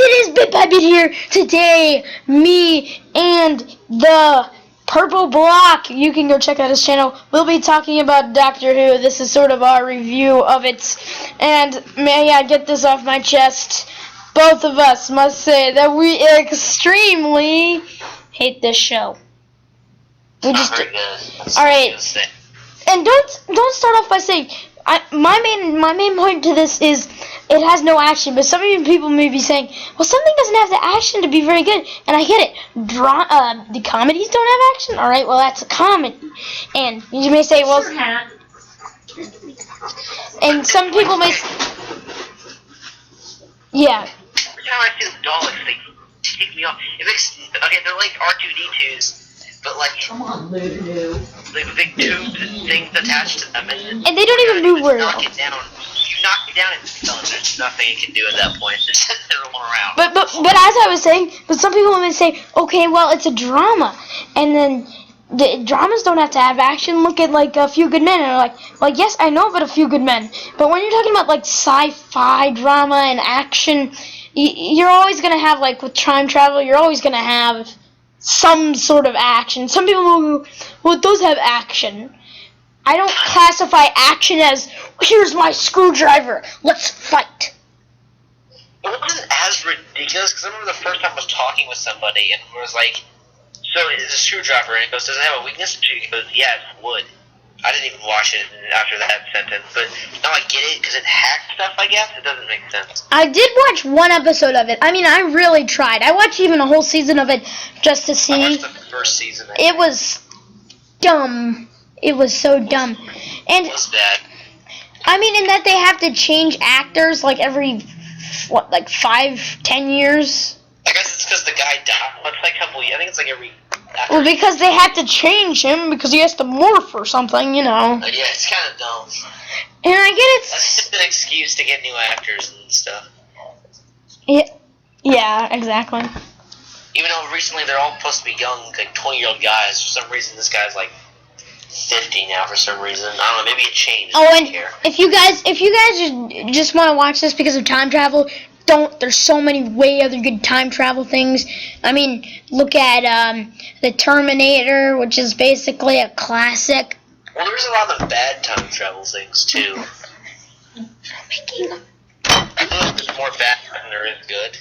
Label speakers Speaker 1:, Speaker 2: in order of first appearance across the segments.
Speaker 1: it is BitByBit here. Today, me and the Purple Block, you can go check out his channel, we'll be talking about Doctor Who. This is sort of our review of it. And may I get this off my chest, both of us must say that we extremely hate this show. We just Alright. And don't start off by saying my main point to this is it has no action, but some of you people may be saying, well, something doesn't have the action to be very good, and I get it. The comedies don't have action? Alright, well, that's a comedy. And you may say, well... And some people may... Yeah.
Speaker 2: Every time I see the Daleks, they take me off. It makes... Okay, they're like R2-D2s. But like,
Speaker 3: come on, Lulu.
Speaker 2: Like big tubes and things attached to them,
Speaker 1: and they don't even move very well.
Speaker 2: You knock it down, and there's nothing it can do at that point. It's just rolling around.
Speaker 1: But as I was saying, but some people may say, okay, well, it's a drama, and then the dramas don't have to have action. Look at like A Few Good Men, and they're like, yes, I know about A Few Good Men, but when you're talking about like sci-fi drama and action, you're always gonna have, like with time travel, you're always gonna have some sort of action. Some people will go, well, it does have action. I don't classify action as, here's my screwdriver, let's fight.
Speaker 2: It wasn't as ridiculous, because I remember the first time I was talking with somebody, and it was like, so it's a screwdriver, and it goes, does it have a weakness? And he goes, yeah, it's wood. I didn't even watch it after that sentence, but now I get it, because it hacks stuff, I guess. It doesn't make sense.
Speaker 1: I did watch one episode of it. I mean, I really tried. I watched even a whole season of it just to see.
Speaker 2: I watched the first season.
Speaker 1: It was dumb. It was so dumb. And
Speaker 2: it was bad.
Speaker 1: I mean, in that they have to change actors like every, what, like 5-10 years?
Speaker 2: I guess it's because the guy died. It's like a couple years. I think it's like every...
Speaker 1: Well, because they have to change him because he has to morph or something, you know.
Speaker 2: Yeah, it's kind of dumb.
Speaker 1: And I get it's...
Speaker 2: That's just an excuse to get new actors and stuff.
Speaker 1: Yeah, exactly.
Speaker 2: Even though recently they're all supposed to be young, like 20-year-old guys, for some reason this guy's like 50 now for some reason. I don't know, maybe it changed.
Speaker 1: Oh, and if you guys just want to watch this because of time travel, don't. There's so many way other good time travel things. I mean, look at the Terminator, which is basically a classic.
Speaker 2: Well, there's a lot of bad time travel things too. I think there's more bad than there is good.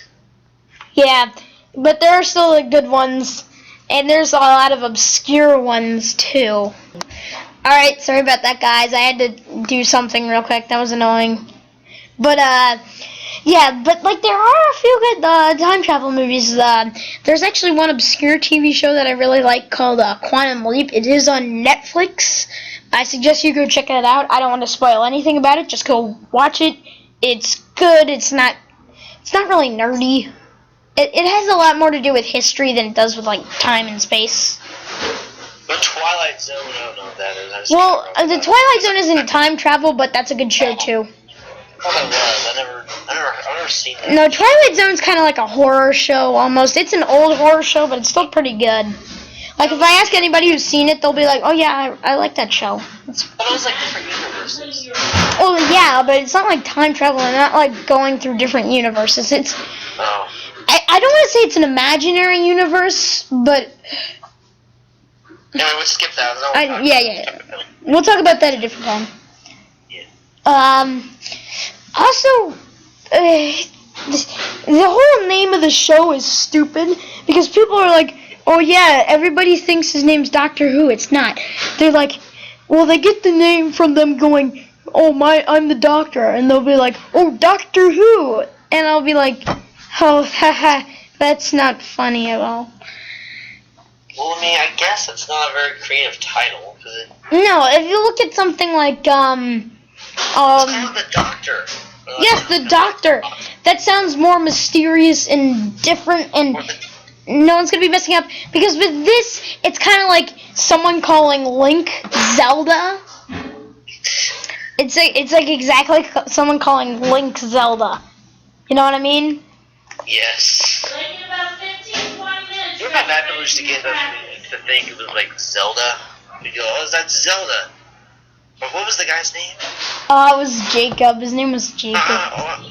Speaker 1: Yeah, but there are still the good ones, and there's a lot of obscure ones too. Alright, sorry about that, guys. I had to do something real quick. That was annoying. But, yeah, but, like, there are a few good time travel movies. There's actually one obscure TV show that I really like called Quantum Leap. It is on Netflix. I suggest you go check it out. I don't want to spoil anything about it. Just go watch it. It's good. It's not really nerdy. It has a lot more to do with history than it does with, like, time and space.
Speaker 2: The Twilight Zone, I don't know what that is.
Speaker 1: Well, the Twilight Zone isn't time travel, but that's a good show, too.
Speaker 2: Oh, that was. I've never seen that.
Speaker 1: No, Twilight Zone's kind of like a horror show, almost. It's an old horror show, but it's still pretty good. Like, if I ask anybody who's seen it, they'll be like, oh, yeah, I like that show.
Speaker 2: But it was like different universes.
Speaker 1: Oh, yeah, but it's not like time travel and not like going through different universes. It's...
Speaker 2: Oh.
Speaker 1: I don't want to say it's an imaginary universe, but...
Speaker 2: Yeah, we'll skip that.
Speaker 1: Yeah. We'll talk about that at a different time.
Speaker 2: Yeah.
Speaker 1: Also, the whole name of the show is stupid because people are like, oh yeah, everybody thinks his name's Doctor Who. It's not. They're like, well, they get the name from them going, oh I'm the Doctor, and they'll be like, oh, Doctor Who, and I'll be like, oh, haha, that's not funny at all.
Speaker 2: Well, I mean, I guess it's not a very creative title, is it?
Speaker 1: No, if you look at something like,
Speaker 2: it's called the Doctor.
Speaker 1: Yes, the Doctor. That sounds more mysterious and different, and no one's gonna be messing up. Because with this, it's kind of like someone calling Link Zelda. It's like exactly someone calling Link Zelda. You know what I mean?
Speaker 2: Yes. You know how bad it was to get us to think it was like Zelda? We go, oh, is that Zelda? But what was the guy's name?
Speaker 1: It was Jacob. His name was Jacob.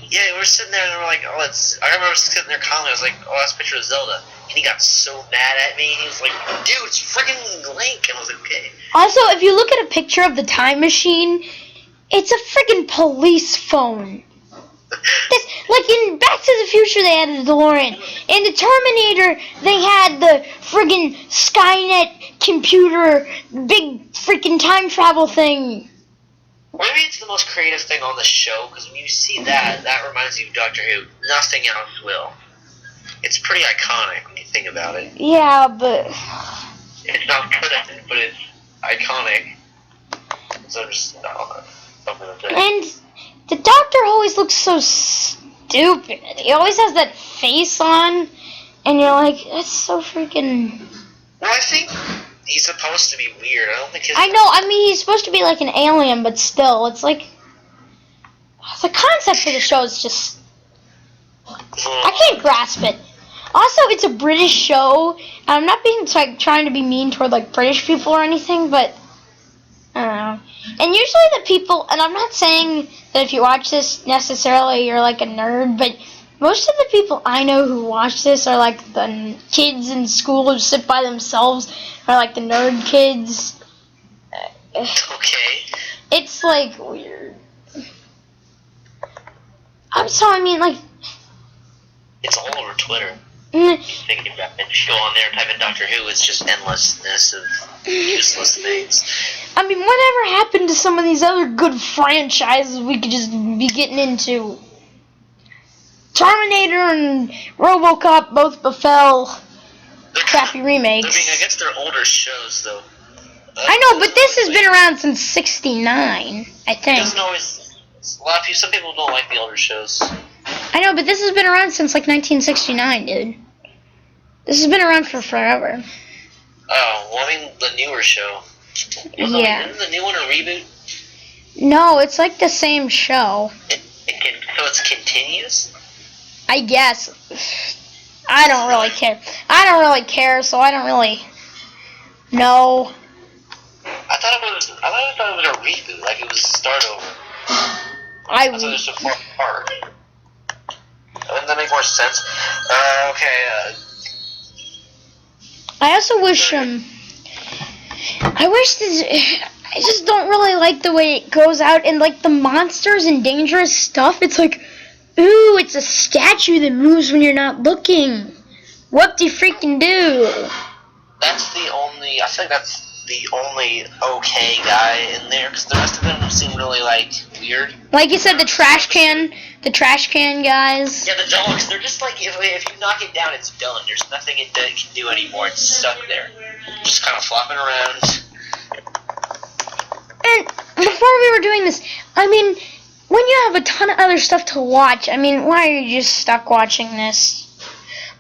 Speaker 2: Yeah, we were sitting there and we're like, oh, it's. I remember sitting there calling. I was like, oh, that's a picture of Zelda. And he got so mad at me. He was like, dude, it's freaking Link. And I was like, okay.
Speaker 1: Also, if you look at a picture of the time machine, it's a freaking police phone. This, like in Back to the Future, they had a DeLorean. In the Terminator, they had the friggin' Skynet computer, big freaking time travel thing.
Speaker 2: Maybe it's the most creative thing on the show, because when you see that, that reminds you of Doctor Who. Nothing else will. It's pretty iconic when you think about it.
Speaker 1: Yeah, but
Speaker 2: It's not good, but it's iconic. So just, something to say.
Speaker 1: and the Doctor always looks so stupid. He always has that face on, and you're like, that's so freaking.
Speaker 2: Well, I think he's supposed to be weird. I don't think his...
Speaker 1: I know. I mean, he's supposed to be like an alien, but still, it's like the concept for the show is just. I can't grasp it. Also, it's a British show, and I'm not being like trying to be mean toward like British people or anything, but I don't know. And usually the people, and I'm not saying that if you watch this necessarily you're like a nerd, but most of the people I know who watch this are like the kids in school who sit by themselves, or like the nerd kids.
Speaker 2: Okay.
Speaker 1: It's like weird. I mean, like.
Speaker 2: It's all over Twitter.
Speaker 1: Mm,
Speaker 2: Thinking about it, you go on there and type in Doctor Who, it's just endlessness of useless things.
Speaker 1: I mean, whatever happened to some of these other good franchises we could just be getting into? Terminator and RoboCop both befell crappy remakes.
Speaker 2: I guess they're older shows, though.
Speaker 1: I know, but this has been around since '69, I
Speaker 2: It
Speaker 1: think.
Speaker 2: doesn't always. A lot of people. Some people don't like the older shows.
Speaker 1: I know, but this has been around since like 1969, dude. This has been around for forever.
Speaker 2: Oh, well, I mean the newer show.
Speaker 1: Yeah.
Speaker 2: Isn't the new one a reboot?
Speaker 1: No, it's like the same show.
Speaker 2: So it's continuous.
Speaker 1: I guess. I don't really care. I don't really care, so I don't really know.
Speaker 2: I thought it was a reboot, like it was a start over. I thought it was a fourth part. Wouldn't that make more sense? Okay.
Speaker 1: I also wish I wish this. I just don't really like the way it goes out, and like the monsters and dangerous stuff. It's like, ooh, it's a statue that moves when you're not looking. What do you freaking do?
Speaker 2: That's the only. I think that's the only okay guy in there, because the rest of them seem really like weird.
Speaker 1: Like you said, the trash can guys.
Speaker 2: Yeah, the dogs. They're just like if you knock it down, it's done. There's nothing it can do anymore. It's stuck there, just kind of flopping around.
Speaker 1: And before we were doing this, I mean, when you have a ton of other stuff to watch, I mean, why are you just stuck watching this?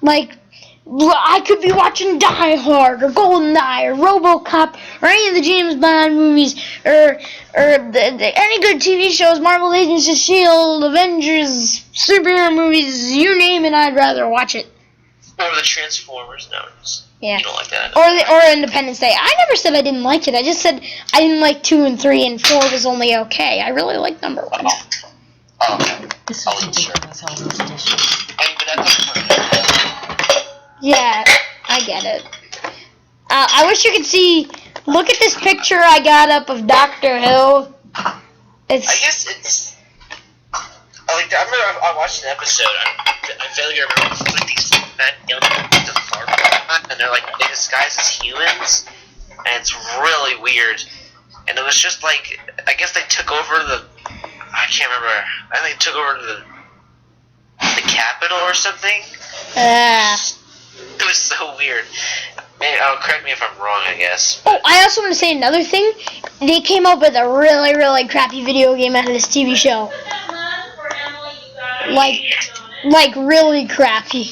Speaker 1: Like, I could be watching Die Hard, or GoldenEye, or RoboCop, or any of the James Bond movies, or any good TV shows, Marvel Agents of S.H.I.E.L.D., Avengers, superhero movies, you name it, I'd rather watch it.
Speaker 2: Or the Transformers. No,
Speaker 1: Yeah.
Speaker 2: you don't like that.
Speaker 1: Or Independence Day. I never said I didn't like it. I just said I didn't like 2 and 3 and 4 was only okay. I really liked number 1.
Speaker 2: Oh, okay.
Speaker 3: This
Speaker 2: I'll
Speaker 3: is
Speaker 2: eat sure.
Speaker 3: ridiculous, Elvis edition.
Speaker 2: I mean, but that's
Speaker 1: Yeah, I get it. I wish you could see. Look at this picture I got up of Doctor Who.
Speaker 2: I
Speaker 1: It's
Speaker 2: guess it's. I remember I watched an episode. I vaguely remember it's like these fat young kids at the farm, and they're like they disguise as humans, and it's really weird. And it was just like I guess they took over the. I can't remember. I think they took over the capital or something. It was so weird. Maybe, correct me if I'm wrong, I guess.
Speaker 1: Oh, I also want to say another thing. They came up with a really, really crappy video game out of this TV show. Like really crappy.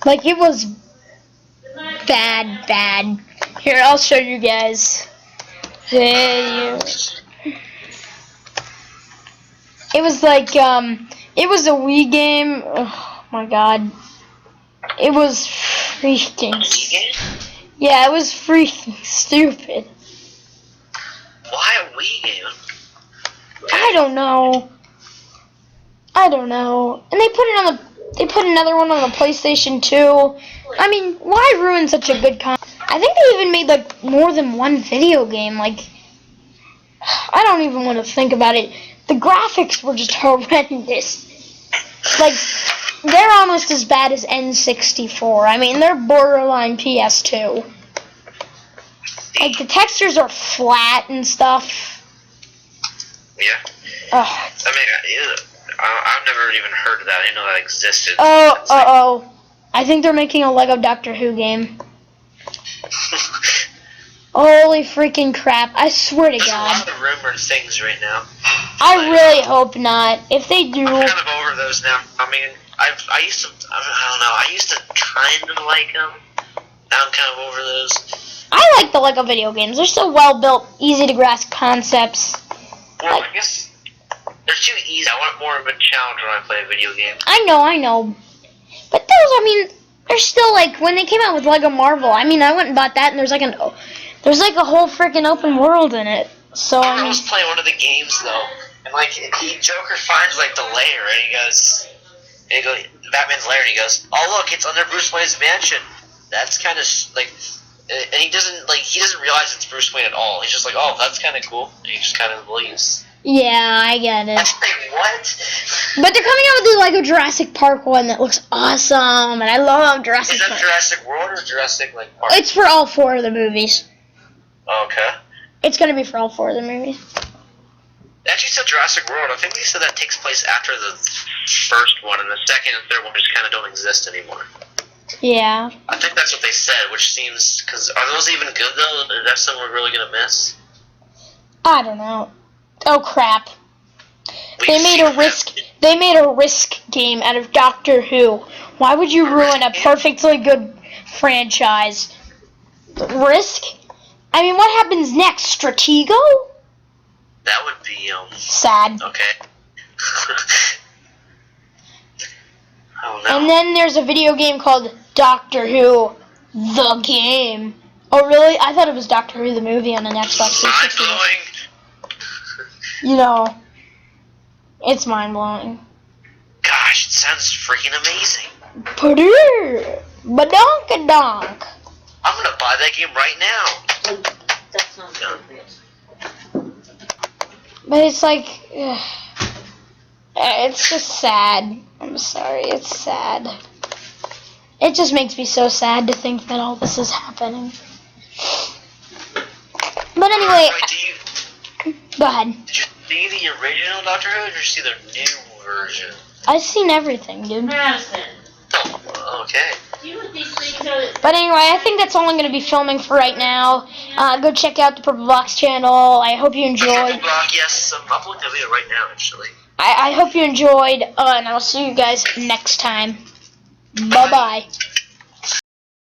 Speaker 1: Like it was bad. Here, I'll show you guys. There you. It was like it was a Wii game. Oh my god. It was freaking.
Speaker 2: Wii game?
Speaker 1: Yeah, it was freaking stupid.
Speaker 2: Why a Wii game?
Speaker 1: I don't know. I don't know. And they put another one on the PlayStation 2. I mean, why ruin such a good con? I think they even made like more than one video game. Like, I don't even want to think about it. The graphics were just horrendous. Like, they're almost as bad as N64. I mean, they're borderline PS2. Like, the textures are flat and stuff.
Speaker 2: Yeah.
Speaker 1: Ugh.
Speaker 2: I mean, I've never even heard of that. I didn't know that existed.
Speaker 1: Oh. I think they're making a Lego Doctor Who game. Holy freaking crap. I swear to
Speaker 2: There's
Speaker 1: God.
Speaker 2: a lot of rumored things right now.
Speaker 1: I really hope not. If they do...
Speaker 2: I'm kind of over those now. I mean, I used to, I don't know, I used to kind of like them. Now I'm kind of over those.
Speaker 1: I like the Lego video games. They're so well built, easy to grasp concepts.
Speaker 2: Well, I guess they're too easy. I want more of a challenge when I play a video game.
Speaker 1: I know. But those, I mean, they're still like, when they came out with Lego Marvel, I mean, I went and bought that, and there's like a whole freaking open world in it. So, I
Speaker 2: I
Speaker 1: mean,
Speaker 2: was playing one of the games, though, and, like, Joker finds, like, the lair, and he goes, Batman's lair, and he goes, oh, look, it's under Bruce Wayne's mansion. That's kind of, like, and he doesn't realize it's Bruce Wayne at all. He's just like, oh, that's kind of cool, and he just kind of leaves.
Speaker 1: yeah, I get it.
Speaker 2: Like, what?
Speaker 1: But they're coming out with the Lego Jurassic Park one that looks awesome, and I love Jurassic
Speaker 2: Is that
Speaker 1: Park.
Speaker 2: Jurassic World or Jurassic, like, Park?
Speaker 1: It's for all 4 of the movies.
Speaker 2: Okay.
Speaker 1: It's gonna be for all 4 of the movies.
Speaker 2: They actually said Jurassic World. I think they said that takes place after the first one, and the second and third one just kind of don't exist anymore.
Speaker 1: Yeah.
Speaker 2: I think that's what they said, which seems... Because are those even good, though? Is that something we're really going to miss?
Speaker 1: I don't know. Oh crap. They made a Risk game out of Doctor Who. Why would you ruin a perfectly good franchise? Risk? I mean, what happens next? Stratego?
Speaker 2: That would be,
Speaker 1: Sad.
Speaker 2: okay. Oh, no.
Speaker 1: And then there's a video game called Doctor Who, the game. Oh, really? I thought it was Doctor Who, the movie on an Xbox 360.
Speaker 2: Mind-blowing.
Speaker 1: You know, it's mind-blowing.
Speaker 2: Gosh, it sounds freaking amazing.
Speaker 1: Purdue! Badonkadonk!
Speaker 2: I'm going to buy that game right now.
Speaker 3: That's not appropriate.
Speaker 1: But it's like, it's just sad. I'm sorry, it's sad. It just makes me so sad to think that all this is happening. But anyway, go ahead.
Speaker 2: Did you see the original Doctor Who, or did you see the new version?
Speaker 1: I've seen everything, dude.
Speaker 3: Madison,
Speaker 2: Oh, okay.
Speaker 3: you with these things are...
Speaker 1: But anyway, I think that's all I'm going to be filming for right now. Go check out the Purple Box channel. I hope you enjoyed.
Speaker 2: Yes, I'm uploading the video right now, actually.
Speaker 1: I hope you enjoyed, and I'll see you guys next time. Bye-bye.